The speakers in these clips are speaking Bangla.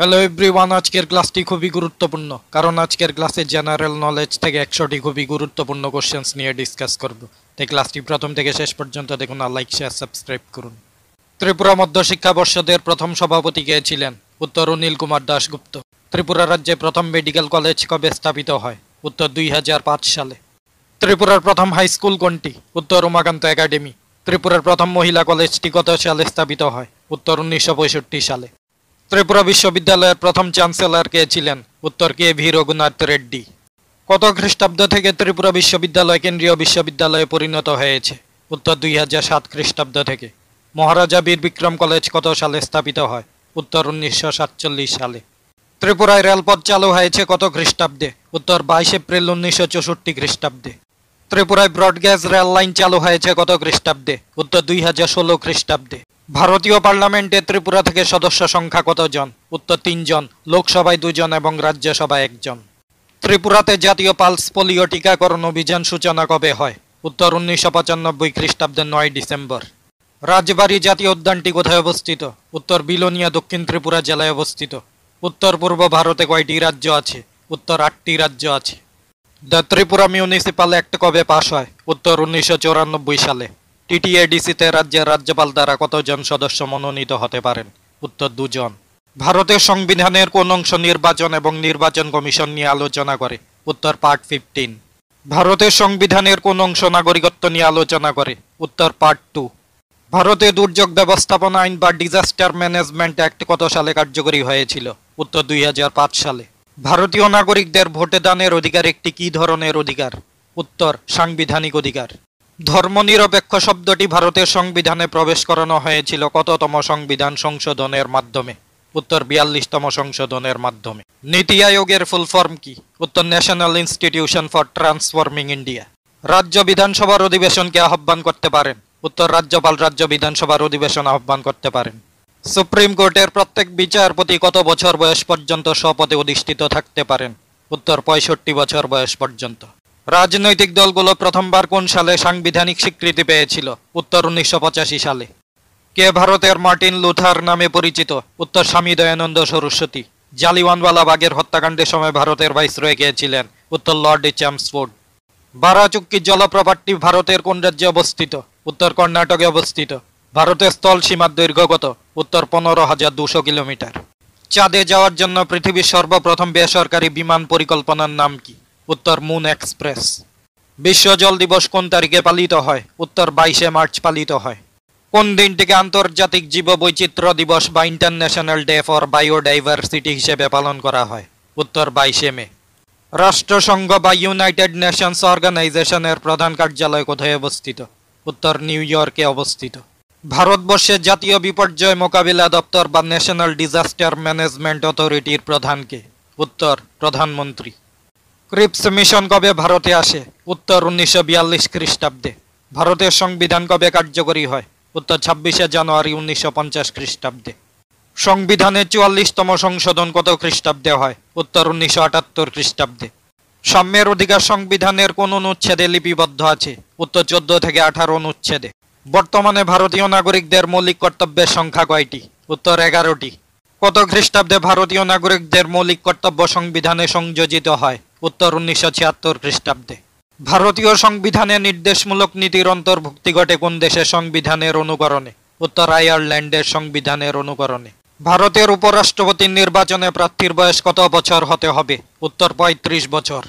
হ্যালো এভরিওয়ান, আজকের ক্লাসটি খুবই গুরুত্বপূর্ণ কারণ আজকের ক্লাসে জেনারেল নলেজ থেকে 100টি খুবই গুরুত্বপূর্ণ কোশ্চেন্স নিয়ে ডিসকাস করব। তাই ক্লাসটি প্রথম থেকে শেষ পর্যন্ত দেখুন আর লাইক শেয়ার সাবস্ক্রাইব করুন। ত্রিপুরা মধ্য শিক্ষা পর্ষদের প্রথম সভাপতি কে ছিলেন? উত্তর অনিল কুমার দাশগুপ্ত। ত্রিপুরা রাজ্যে প্রথম মেডিকেল কলেজ কবে স্থাপিত হয়? উত্তর 2005 সালে। ত্রিপুরার প্রথম হাই স্কুল কোনটি? উত্তর উমাকান্ত একাডেমি। ত্রিপুরার প্রথম মহিলা কলেজটি কত সালে স্থাপিত হয়? উত্তর 1965 সালে। ত্রিপুরা বিশ্ববিদ্যালয়ের প্রথম চ্যান্সেলর কে ছিলেন? উত্তর কে.ভি. রঘুনাথ রেড্ডি। কত খ্রিস্টাব্দ থেকে ত্রিপুরা বিশ্ববিদ্যালয় কেন্দ্রীয় বিশ্ববিদ্যালয়ে পরিণত হয়েছে? উত্তর 2007 খ্রিস্টাব্দ থেকে। মহারাজা বীর বিক্রম কলেজ কত সালে স্থাপিত হয়? উত্তর 1947 সালে। ত্রিপুরায় রেলপথ চালু হয়েছে কত খ্রিস্টাব্দে? উত্তর 22 এপ্রিল 1964 খ্রিস্টাব্দে। ত্রিপুরায় ব্রডগেজ রেল লাইন চালু হয়েছে কত খ্রিস্টাব্দে? উত্তর 2016 খ্রিস্টাব্দে। ভারতীয় পার্লামেন্টে ত্রিপুরা থেকে সদস্য সংখ্যা কতজন? উত্তর 3 জন, লোকসভায় 2 জন এবং রাজ্যসভায় 1 জন। ত্রিপুরাতে জাতীয় পালস পোলিও টিকাকরণ অভিযান সূচনা কবে হয়? উত্তর 1995 খ্রিস্টাব্দের 9 ডিসেম্বর। রাজবাড়ী জাতীয় উদ্যানটি কোথায় অবস্থিত? উত্তর বিলোনিয়া, দক্ষিণ ত্রিপুরা জেলায় অবস্থিত। উত্তর পূর্ব ভারতে কয়টি রাজ্য আছে? উত্তর 8টি রাজ্য আছে। দ্য ত্রিপুরা মিউনিসিপাল অ্যাক্ট কবে পাশ হয়? উত্তর 1994 সালে। টিটিএডিসিতে রাজ্যের রাজ্যপাল দ্বারা কতজন সদস্য মনোনীত হতে পারেন? উত্তর 2 জন। ভারতের সংবিধানের কোন অংশ নির্বাচন এবং নির্বাচন কমিশন নিয়ে আলোচনা করে? উত্তর পার্ট 15। ভারতের সংবিধানের কোন অংশ নাগরিকত্ব নিয়ে আলোচনা করে? উত্তর পার্ট 2। ভারতে দুর্যোগ ব্যবস্থাপনা আইন বা ডিজাস্টার ম্যানেজমেন্ট অ্যাক্ট কত সালে কার্যকরী হয়েছিল? উত্তর 2005 সালে। ভারতীয় নাগরিকদের ভোটে দানের অধিকার একটি কী ধরনের অধিকার? উত্তর সাংবিধানিক অধিকার। ধর্মনিরপেক্ষ শব্দটি ভারতের সংবিধানে প্রবেশ করানো হয়েছিল কততম সংবিধান সংশোধনের মাধ্যমে? উত্তর 42তম সংশোধনের মাধ্যমে। নীতি আয়োগের ফুল ফর্ম কি? উত্তর national institution for transforming India. রাজ্য বিধানসভার অধিবেশনকে আহ্বান করতে পারেন? উত্তর রাজ্যপাল রাজ্য বিধানসভার অধিবেশন আহ্বান করতে পারেন। সুপ্রিম কোর্টের প্রত্যেক বিচারপতি কত বছর বয়স পর্যন্ত স্বপদে অধিষ্ঠিত থাকতে পারেন? উত্তর 65 বছর বয়স পর্যন্ত। রাজনৈতিক দলগুলো প্রথমবার কোন সালে সাংবিধানিক স্বীকৃতি পেয়েছিল? উত্তর 1985 সালে। কে ভারতের মার্টিন লুথার নামে পরিচিত? উত্তর স্বামী দয়ানন্দ সরস্বতী। জালিয়ানওয়ালাবাগের হত্যাকাণ্ডের সময় ভারতের ভাইসরয় কে ছিলেন? উত্তর লর্ড চেমসফোর্ড। বারাচুক্কি জলপ্রপাতটি ভারতের কোন রাজ্যে অবস্থিত? উত্তর কর্ণাটকে অবস্থিত। ভারতের স্থল সীমার দৈর্ঘ্য কত? উত্তর 15,200 কিলোমিটার। চাঁদে যাওয়ার জন্য পৃথিবীর সর্বপ্রথম বেসরকারি বিমান পরিকল্পনার নাম কি? উত্তর মুন এক্সপ্রেস। বিশ্ব জল দিবস কোন তারিখে পালিত হয়? উত্তর 22 মার্চ পালিত হয়। কোন দিনটিকে আন্তর্জাতিক জীববৈচিত্র্য দিবস বা ইন্টারন্যাশনাল ডে ফর বায়োডাইভার্সিটি হিসেবে পালন করা হয়? উত্তর 22 মে। রাষ্ট্রসংঘ বা ইউনাইটেড নেশনস অর্গানাইজেশনের প্রধান কার্যালয় কোথায় অবস্থিত? উত্তর নিউ ইয়র্কে অবস্থিত। ভারতবর্ষের জাতীয় বিপর্যয় মোকাবিলা দপ্তর বা ন্যাশনাল ডিজাস্টার ম্যানেজমেন্ট অথরিটির প্রধানকে? উত্তর প্রধানমন্ত্রী। ক্রিপস মিশন কবে ভারতে আসে? উত্তর 1942 খ্রিস্টাব্দে। ভারতের সংবিধান কবে কার্যকরী হয়? উত্তর 26 জানুয়ারি 1950 খ্রিস্টাব্দে। সংবিধানের 44তম সংশোধন কত খ্রিস্টাব্দে হয়? উত্তর 1978 খ্রিস্টাব্দে। সাম্যের অধিকার সংবিধানের কোন অনুচ্ছেদে লিপিবদ্ধ আছে? উত্তর 14 থেকে 18 অনুচ্ছেদে। বর্তমানে ভারতীয় নাগরিকদের মৌলিক কর্তব্যের সংখ্যা কয়টি? উত্তর 11টি। কত খ্রিস্টাব্দে ভারতীয় নাগরিকদের মৌলিক কর্তব্য সংবিধানে সংযোজিত হয়? উত্তর 1976 খ্রিস্টাব্দে। ভারতীয় সংবিধানে নির্দেশমূলক নীতির অন্তর্ভুক্তি ঘটে কোন দেশের সংবিধানের অনুকরণে? উত্তর আয়ারল্যান্ডের সংবিধানের অনুকরণে। ভারতের উপরাষ্ট্রপতির নির্বাচনে প্রার্থীর বয়স কত বছর হতে হবে? উত্তর 35 বছর।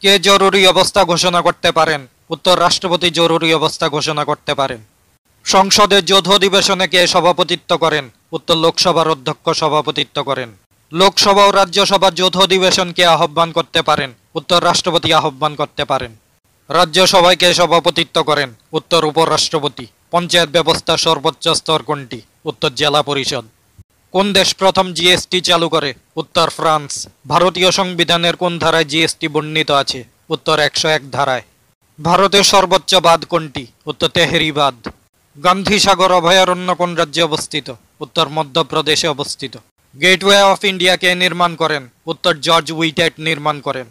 কে জরুরি অবস্থা ঘোষণা করতে পারেন? উত্তর রাষ্ট্রপতি জরুরি অবস্থা ঘোষণা করতে পারেন। সংসদের যৌথ অধিবেশনে কে সভাপতিত্ব করেন? উত্তর লোকসভার অধ্যক্ষ সভাপতিত্ব করেন। লোকসভা ও রাজ্যসভার যৌথ অধিবেশনকে আহ্বান করতে পারেন? উত্তর রাষ্ট্রপতি আহ্বান করতে পারেন। রাজ্যসভায় কে সভাপতিত্ব করেন? উত্তর উপরাষ্ট্রপতি। পঞ্চায়েত ব্যবস্থার সর্বোচ্চ স্তর কোনটি? উত্তর জেলা পরিষদ। কোন দেশ প্রথম জিএসটি চালু করে? উত্তর ফ্রান্স। ভারতীয় সংবিধানের কোন ধারায় জিএসটি বর্ণিত আছে? উত্তর 101 ধারায়। ভারতের সর্বোচ্চ বাঁধ কোনটি? উত্তর তেহরি বাঁধ। গান্ধী সাগর অভয়ারণ্য কোন রাজ্যে অবস্থিত? উত্তর মধ্যপ্রদেশে অবস্থিত। গেটওয়ে অফ ইন্ডিয়া কে নির্মাণ করেন? উত্তর জর্জ উইটেট নির্মাণ করেন।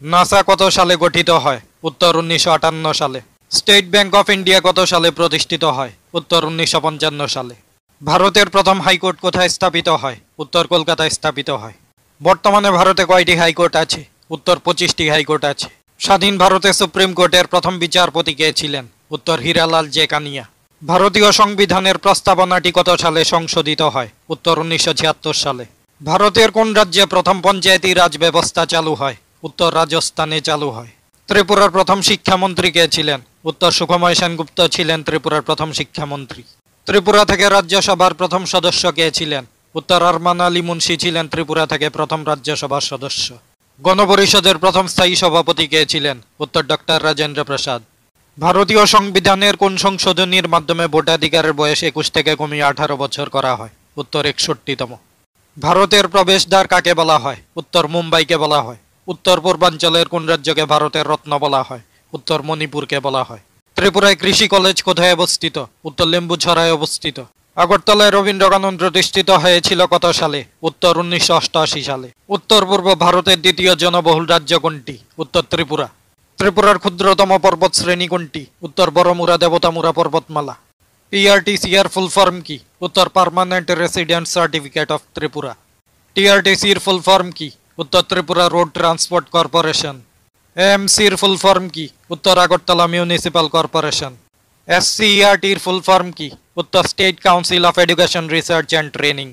নাসা কত সালে গঠিত হয়? উত্তর 1958 সালে। স্টেট ব্যাংক অফ ইন্ডিয়া কত সালে প্রতিষ্ঠিত হয়? উত্তর 1955 সালে। ভারতের প্রথম হাইকোর্ট কোথায় স্থাপিত হয়? উত্তর কলকাতায় স্থাপিত হয়। বর্তমানে ভারতে কয়টি হাইকোর্ট আছে? উত্তর 25টি হাইকোর্ট আছে। স্বাধীন ভারতে সুপ্রিম কোর্টের প্রথম বিচারপতি কে ছিলেন? উত্তর হীরালাল জে কানিয়া। ভারতীয় সংবিধানের প্রস্তাবনাটি কত সালে সংশোধিত হয়? উত্তর 1976 সালে। ভারতের কোন রাজ্যে প্রথম পঞ্চায়েতি রাজ ব্যবস্থা চালু হয়? উত্তর রাজস্থানে চালু হয়। ত্রিপুরার প্রথম শিক্ষামন্ত্রী কে ছিলেন? উত্তর সুখময় সেনগুপ্ত ছিলেন ত্রিপুরার প্রথম শিক্ষামন্ত্রী। ত্রিপুরা থেকে রাজ্যসভার প্রথম সদস্য কে ছিলেন? উত্তর আরমান আলী মুন্সি ছিলেন ত্রিপুরা থেকে প্রথম রাজ্যসভার সদস্য। গণপরিষদের প্রথম স্থায়ী সভাপতি কে ছিলেন? উত্তর ডক্টর রাজেন্দ্র প্রসাদ। ভারতীয় সংবিধানের কোন সংশোধনীর মাধ্যমে ভোটাধিকারের বয়স 21 থেকে কমিয়ে 18 বছর করা হয়? উত্তর 61তম। ভারতের প্রবেশদ্বার কাকে বলা হয়? উত্তর মুম্বাইকে বলা হয়। উত্তর পূর্বাঞ্চলের কোন রাজ্যকে ভারতের রত্ন বলা হয়? উত্তর মণিপুরকে বলা হয়। ত্রিপুরায় কৃষি কলেজ কোথায় অবস্থিত? উত্তর লেম্বুছড়ায় অবস্থিত। আগরতলায় রবীন্দ্র গার্ডেন প্রতিষ্ঠিত হয়েছিল কত সালে? উত্তর 1988 সালে। উত্তর পূর্ব ভারতের দ্বিতীয় জনবহুল রাজ্য কোনটি? উত্তর ত্রিপুরা। ত্রিপুরার ক্ষুদ্রতম পর্বত শ্রেণী কোনটি? উত্তর বড়মুরা দেবতামুরা পর্বতমালা। পিআরটিসি এর ফুল ফর্ম কি? উত্তর permanent resident certificate of Tripura. TRTC এর ফুল ফর্ম কি? উত্তর Tripura road transport corporation. AMC এর ফুল ফর্ম কি? উত্তর আগরতলা মিউনিসিপাল কর্পোরেশন। এসসিইআরটি এর ফুল ফর্ম কি? উত্তর state council of education research and training.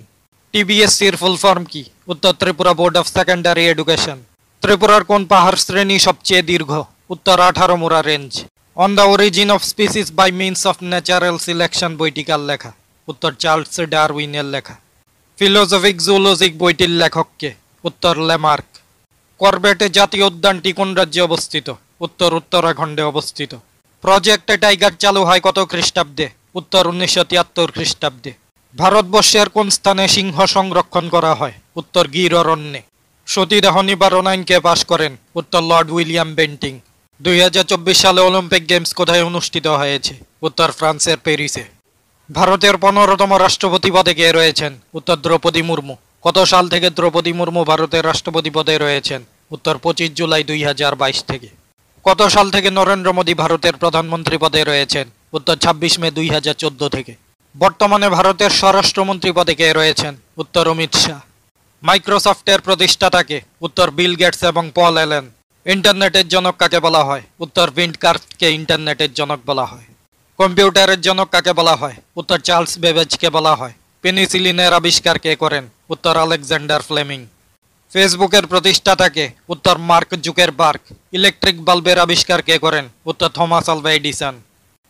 TBSC এর ফুল ফর্ম কি? উত্তর Tripura board of secondary education. ত্রিপুরার কোন পাহাড় শ্রেণী সবচেয়ে দীর্ঘ? উত্তর 18 Mura range. On the origin of species by means of natural selection বইটি কার লেখা? উত্তর চার্লস ডারউইনের লেখা। ফিলোসফিক জুলজিক বইটির লেখক কে? উত্তর ল্যামার্ক। করবেটে জাতীয় উদ্যানটি কোন রাজ্যে অবস্থিত? উত্তর উত্তরাখণ্ডে অবস্থিত। প্রজেক্ট টাইগার চালু হয় কত খ্রিস্টাব্দে? উত্তর 1973 খ্রিস্টাব্দে। ভারতবর্ষের কোন স্থানে সিংহ সংরক্ষণ করা হয়? উত্তর গির অরণ্যে। সতীদাহ নিবারণ আইন কে পাশ করেন? উত্তর লর্ড উইলিয়াম বেন্টিং। 2024 সালে অলিম্পিক গেমস কোথায় অনুষ্ঠিত হয়েছে? উত্তর ফ্রান্সের প্যারিসে। ভারতের 15তম রাষ্ট্রপতি পদে কে রয়েছেন? উত্তর দ্রৌপদী মুর্মু। কত সাল থেকে দ্রৌপদী মুর্মু ভারতের রাষ্ট্রপতি পদে রয়েছেন? উত্তর 25 জুলাই 2022 থেকে। কত সাল থেকে নরেন্দ্র মোদী ভারতের প্রধানমন্ত্রী পদে রয়েছেন? উত্তর 26 মে 2014 থেকে। বর্তমানে ভারতের স্বরাষ্ট্রমন্ত্রী পদে কে রয়েছেন? উত্তর অমিত শাহ। মাইক্রোসফটের প্রতিষ্ঠাতাকে? উত্তর বিল গেটস এবং পল অ্যালেন। ইন্টারনেটের জনক কাকে বলা হয়? উত্তর উইন্ডক্রাফটকে ইন্টারনেটের জনক বলা হয়। কম্পিউটারের জনক কাকে বলা হয়? উত্তর চার্লস বেবেজকে বলা হয়। পেনিসিলিনের আবিষ্কার কে করেন? উত্তর আলেকজান্ডার ফ্লেমিং। ফেসবুকের প্রতিষ্ঠাতাকে? উত্তর মার্ক জুকেরবার্গ। ইলেকট্রিক বাল্বের আবিষ্কার কে করেন? উত্তর থমাস আলভা এডিসন।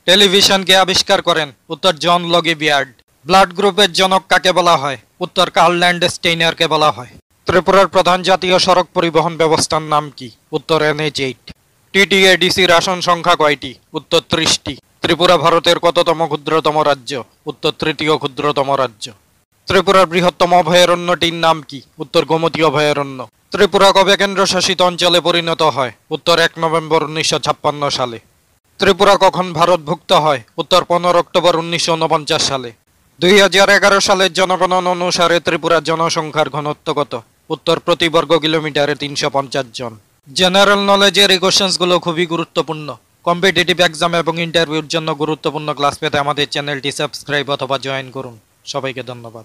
টেলিভিশন কে আবিষ্কার করেন? উত্তর জন লগি বিয়ার্ড। ব্লাড গ্রুপের জনক কাকে বলা হয়? উত্তর কার্ল ল্যান্ডস্টেইনারকে বলা হয়। ত্রিপুরার প্রধান জাতীয় সড়ক পরিবহন ব্যবস্থার নাম কি? উত্তর NH8। TTADCর আসন সংখ্যা কয়টি? উত্তর 30টি। ত্রিপুরা ভারতের কততম ক্ষুদ্রতম রাজ্য? উত্তর তৃতীয় ক্ষুদ্রতম রাজ্য। ত্রিপুরার বৃহত্তম অভয়ারণ্যটির নাম কি? উত্তর গোমতী অভয়ারণ্য। ত্রিপুরা কবে কেন্দ্রশাসিত অঞ্চলে পরিণত হয়? উত্তর 1 নভেম্বর 1956 সালে। ত্রিপুরা কখন ভারতভুক্ত হয়? উত্তর 15 অক্টোবর 1949 সালে। 2011 সালের জনগণনা অনুসারে ত্রিপুরার জনসংখ্যার ঘনত্ব কত? উত্তর প্রতি বর্গ কিলোমিটারে 350 জন। জেনারেল নলেজের এই কোশ্চেন্সগুলো খুবই গুরুত্বপূর্ণ। কম্পিটিটিভ এক্সাম এবং ইন্টারভিউর জন্য গুরুত্বপূর্ণ ক্লাস পেতে আমাদের চ্যানেলটি সাবস্ক্রাইব অথবা জয়েন করুন। সবাইকে ধন্যবাদ।